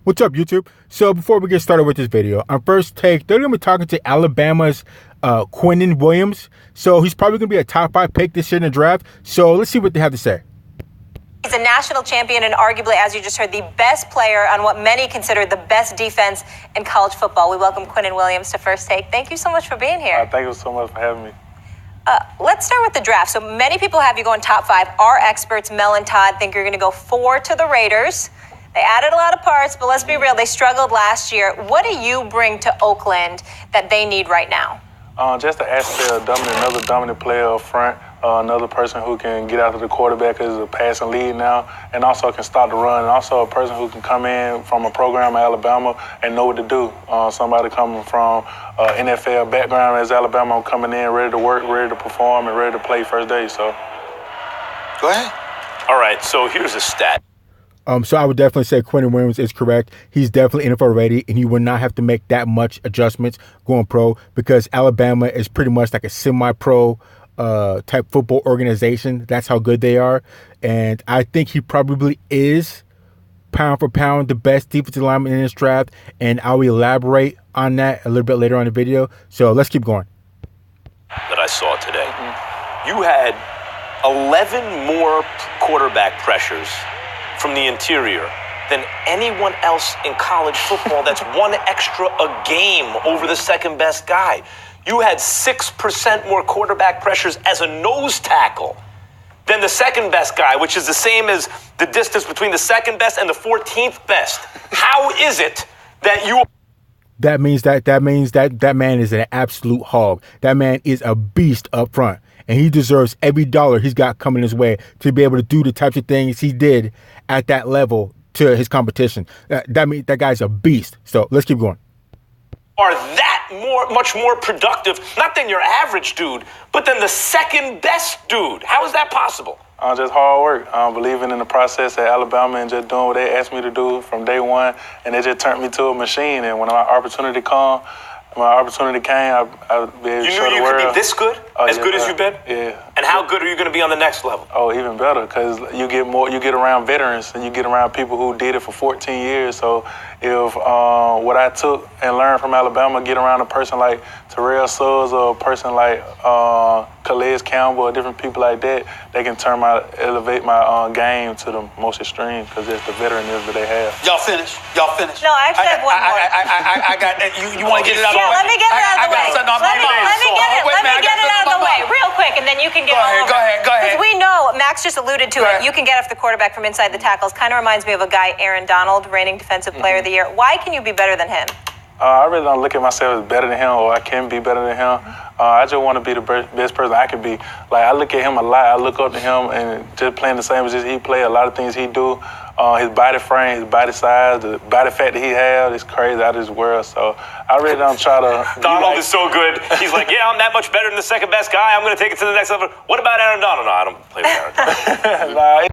What's up, YouTube? So before we get started with this video, on first take, they're going to be talking to Alabama's Quinnen Williams. So he's probably going to be a top 5 pick this year in the draft. So let's see what they have to say. He's a national champion and arguably, as you just heard, the best player on what many consider the best defense in college football. We welcome Quinnen Williams to First Take. Thank you so much for being here. Thank you so much for having me. Let's start with the draft. So many people have you going top 5. Our experts, Mel and Todd, think you're going to go 4 to the Raiders. They added a lot of parts, but let's be real, they struggled last year. What do you bring to Oakland that they need right now? Just to ask for another dominant player up front, another person who can get after the quarterback as a passing lead now, and also can stop the run, and also a person who can come in from a program at Alabama and know what to do. Somebody coming from NFL background as Alabama, coming in ready to work, ready to perform, and ready to play first day. So, go ahead. All right, so here's a stat. So I would definitely say Quinnen Williams is correct. He's definitely NFL ready, and he would not have to make that much adjustments going pro because Alabama is pretty much like a semi-pro type football organization. That's how good they are. And I think he probably is, pound for pound, the best defensive lineman in this draft. And I will elaborate on that a little bit later on in the video. So let's keep going. That I saw today. You had 11 more quarterback pressures from the interior than anyone else in college football. That's one extra a game over the second best guy. You had 6% more quarterback pressures as a nose tackle than the second best guy, which is the same as the distance between the second best and the 14th best. How is it that you... That means that man is an absolute hog. That man is a beast up front. And he deserves every dollar he's got coming his way to be able to do the types of things he did at that level to his competition. That means that guy's a beast. So let's keep going. Are that much more productive, not than your average dude, but than the second best dude? How is that possible? Just hard work, believing in the process at Alabama and just doing what they asked me to do from day one. And it just turned me to a machine. And when my opportunity came, I'll be able to show the world. You knew you could be this good? As good as you've been? Yeah. And how good are you going to be on the next level? Oh, even better, because you get around veterans and you get around people who did it for 14 years. So if what I took and learned from Alabama, get around a person like Terrell Suggs or a person like Calais Campbell or different people like that, they can elevate my game to the most extreme because it's the veterans that they have. Y'all finished? No, I actually have one more. I got that. You want to get it out of the way? Yeah, let me get it out of the way. Let me get it out of the way real quick, and then you can get all over. Go ahead. Because we know, Max just alluded to it, you can get off the quarterback from inside the tackles. Kind of reminds me of a guy, Aaron Donald, reigning Defensive Player of the Year. Why can you be better than him? I really don't look at myself as better than him or I can be better than him. I just want to be the best person I can be. Like, I look at him a lot. I look up to him and just playing the same as he play. A lot of things he do, his body frame, his body size, the body fat that he has is crazy out of this world. So I really don't try to... Donald is so good. He's like, yeah, I'm that much better than the second best guy. I'm going to take it to the next level. What about Aaron Donald? No, I don't play with Aaron Donald.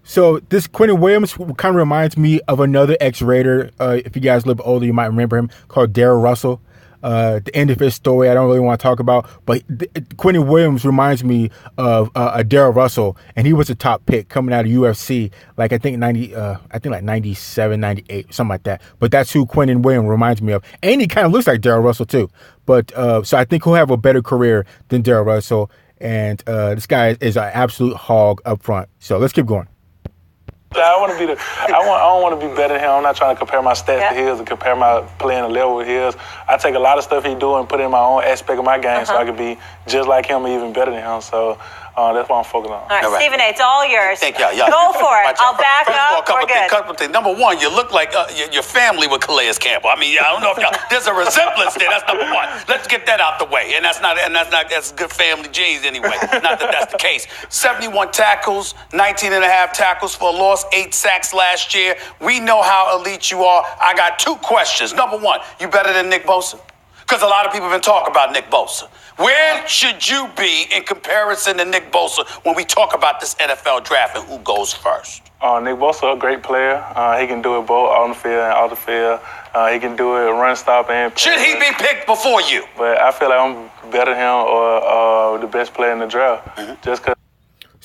So this Quinnen Williams kind of reminds me of another ex-Raider. If you guys a little bit older, you might remember him, called Darrell Russell. The end of his story, I don't really want to talk about, but Quinnen Williams reminds me of Darrell Russell, and he was a top pick coming out of UFC, like I think 97, 98, something like that. But that's who Quinnen Williams reminds me of, and he kind of looks like Darrell Russell too. But so I think he'll have a better career than Darrell Russell, and this guy is an absolute hog up front. So let's keep going. I don't want to be better than him. I'm not trying to compare my stats to his or compare my playing level with his. I take a lot of stuff he do and put it in my own aspect of my game so I can be just like him or even better than him. So that's what I'm focusing on. All right, Stephen A., it's all yours. Thank y'all. Go for it. I'll back up. We're good. Couple things. Number one, you look like your family with Calais Campbell. I mean, I don't know if y'all, there's a resemblance there. That's number one. Let's get that out the way. And that's good family genes anyway. Not that that's the case. 71 tackles, 19 and a half tackles for a loss, 8 sacks last year. We know how elite you are. I got 2 questions. Number one, you better than Nick Bosa? Because a lot of people have been talking about Nick Bosa. Where should you be in comparison to Nick Bosa when we talk about this NFL draft and who goes first? Nick Bosa, a great player. He can do it both on the field and off the field. He can do it run, stop, and... Should he be picked before you? But I feel like I'm better than him or the best player in the draft. Just because...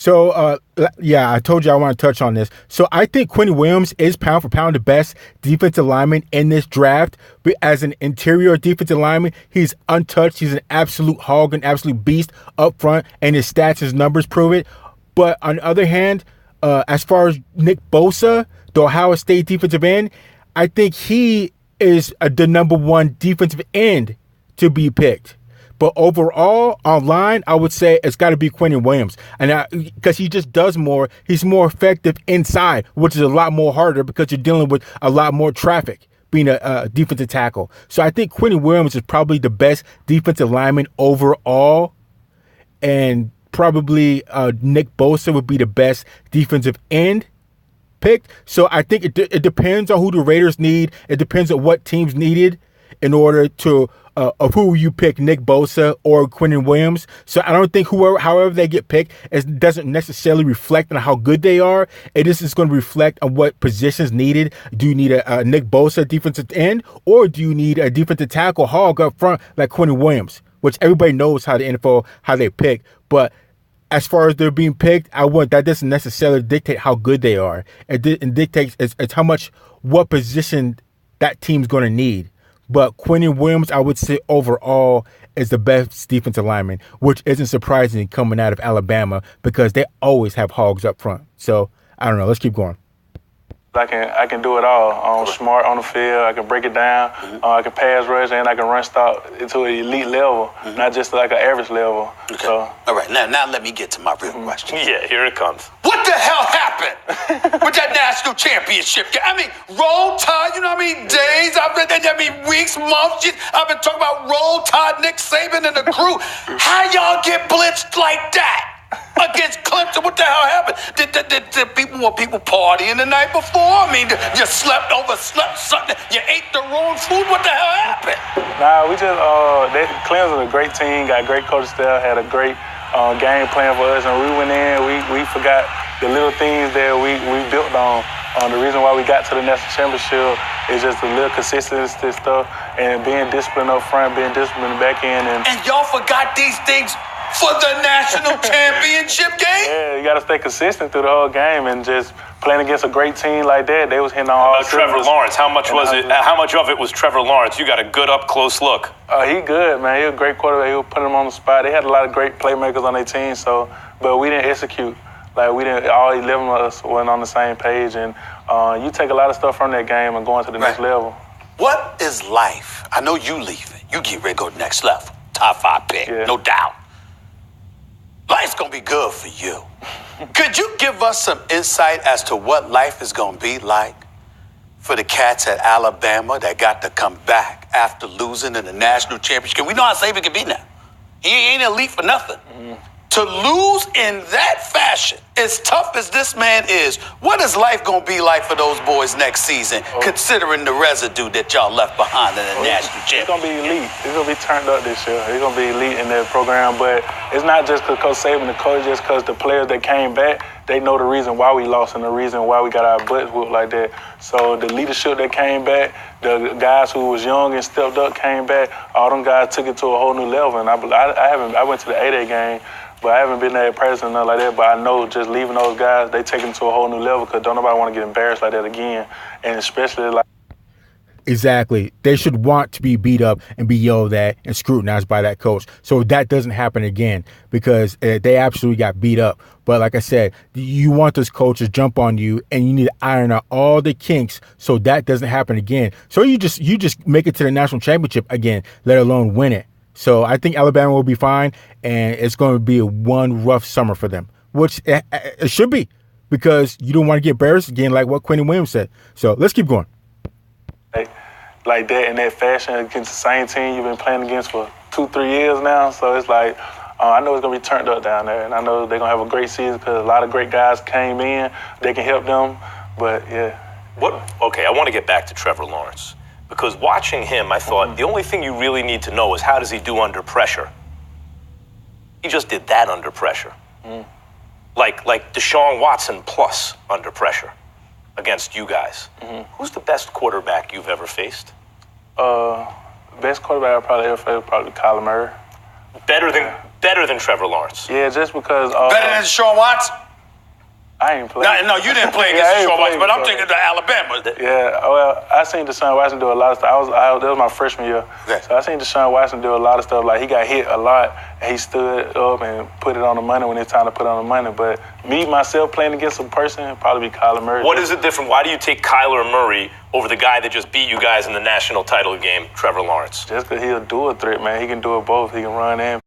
So, yeah, I told you I want to touch on this. So I think Quinnen Williams is pound for pound the best defensive lineman in this draft. But as an interior defensive lineman, he's untouched. He's an absolute hog, an absolute beast up front, and his stats, his numbers prove it. But on the other hand, as far as Nick Bosa, the Ohio State defensive end, I think he is the number one defensive end to be picked. But overall, online, I would say it's got to be Quinnen Williams. And because he just does more, he's more effective inside, which is a lot more harder because you're dealing with a lot more traffic being a defensive tackle. So I think Quinnen Williams is probably the best defensive lineman overall. And probably Nick Bosa would be the best defensive end picked. So I think it depends on who the Raiders need. It depends on what teams needed in order to of who you pick, Nick Bosa or Quinnen Williams. So I don't think however they get picked, it doesn't necessarily reflect on how good they are. It is going to reflect on what positions needed. Do you need a Nick Bosa defensive end, or do you need a defensive tackle hog up front like Quinnen Williams, which everybody knows how the NFL, how they pick. But as far as they're being picked, that doesn't necessarily dictate how good they are. It dictates it's how much, what position that team's going to need. But Quinnen Williams, I would say overall, is the best defensive lineman, which isn't surprising coming out of Alabama because they always have hogs up front. So I don't know. Let's keep going. I can do it all. I'm smart on the field. I can break it down. I can pass rush, and I can run stop into an elite level, not just like an average level. Okay. So, all right, now let me get to my real question. Yeah, here it comes. What the hell happened with that national championship game? I mean, roll tide, you know how many days weeks, months, I've been talking about roll tide, Nick Saban and the crew. How y'all get blitzed like that? Against Clemson, what the hell happened? Did people partying the night before? I mean, you slept something. You ate the wrong food. What the hell happened? Nah, we just Clemson is a great team, got great coach staff, had a great game plan for us, and we went in. We forgot the little things that we built on. The reason why we got to the national championship is just a little consistency stuff and being disciplined up front, being disciplined back end, and y'all forgot these things for the national championship game? Yeah, you got to stay consistent through the whole game, and just playing against a great team like that, they was hitting on all Trevor Lawrence, how much of it was Trevor Lawrence? You got a good up-close look. He good, man. He a great quarterback. He was putting him on the spot. They had a lot of great playmakers on their team, but we didn't execute. Like, we didn't, all 11 of us weren't on the same page, and you take a lot of stuff from that game and going to the next level. What is life? I know you leaving. You get ready to go to the next level. Top 5 pick, no doubt. Life's gonna be good for you. Could you give us some insight as to what life is gonna be like for the cats at Alabama that got to come back after losing in the national championship? We know how Saban can be now. He ain't elite for nothing. To lose in that fashion, as tough as this man is, what is life gonna be like for those boys next season, considering the residue that y'all left behind in the national championship? It's gonna be elite. It's gonna be turned up this year. It's gonna be elite in their program, but it's not just because Coach Saban, the coach, just because the players that came back, they know the reason why we lost and the reason why we got our butts whooped like that. So the leadership that came back, the guys who was young and stepped up came back. All them guys took it to a whole new level. And I went to the 8A game. But I haven't been there at practice or nothing like that. But I know just leaving those guys, they take them to a whole new level because don't nobody want to get embarrassed like that again. And especially like. Exactly. They should want to be beat up and be yelled at and scrutinized by that coach. So that doesn't happen again because they absolutely got beat up. But like I said, you want those coaches to jump on you and you need to iron out all the kinks so that doesn't happen again. So you just make it to the national championship again, let alone win it. So I think Alabama will be fine, and it's going to be one rough summer for them, which it should be because you don't want to get embarrassed again like what Quinnen Williams said. So let's keep going. Like that in that fashion against the same team you've been playing against for 2-3 years now. So it's like, I know it's going to be turned up down there, and I know they're going to have a great season because a lot of great guys came in. They can help them, but yeah. Okay, I want to get back to Trevor Lawrence. Because watching him, I thought the only thing you really need to know is how does he do under pressure? He just did that under pressure. Like Deshaun Watson plus under pressure against you guys. Who's the best quarterback you've ever faced? Best quarterback I probably ever faced probably Kyler Murray. Better than better than Trevor Lawrence? Yeah, just because. Better than Deshaun Watson? I ain't playing. No, you didn't play Yeah, I against ain't Deshaun Watson, played but I'm before. thinking the Alabama. Yeah, well, I seen Deshaun Watson do a lot of stuff. That was my freshman year. Okay. So I seen Deshaun Watson do a lot of stuff. Like, he got hit a lot, and he stood up and put it on the money when it's time to put it on the money. But me, myself, playing against a person, it'd probably be Kyler Murray. What is it different? Why do you take Kyler Murray over the guy that just beat you guys in the national title game, Trevor Lawrence? Just because he's a dual threat, man. He can do it both. He can run and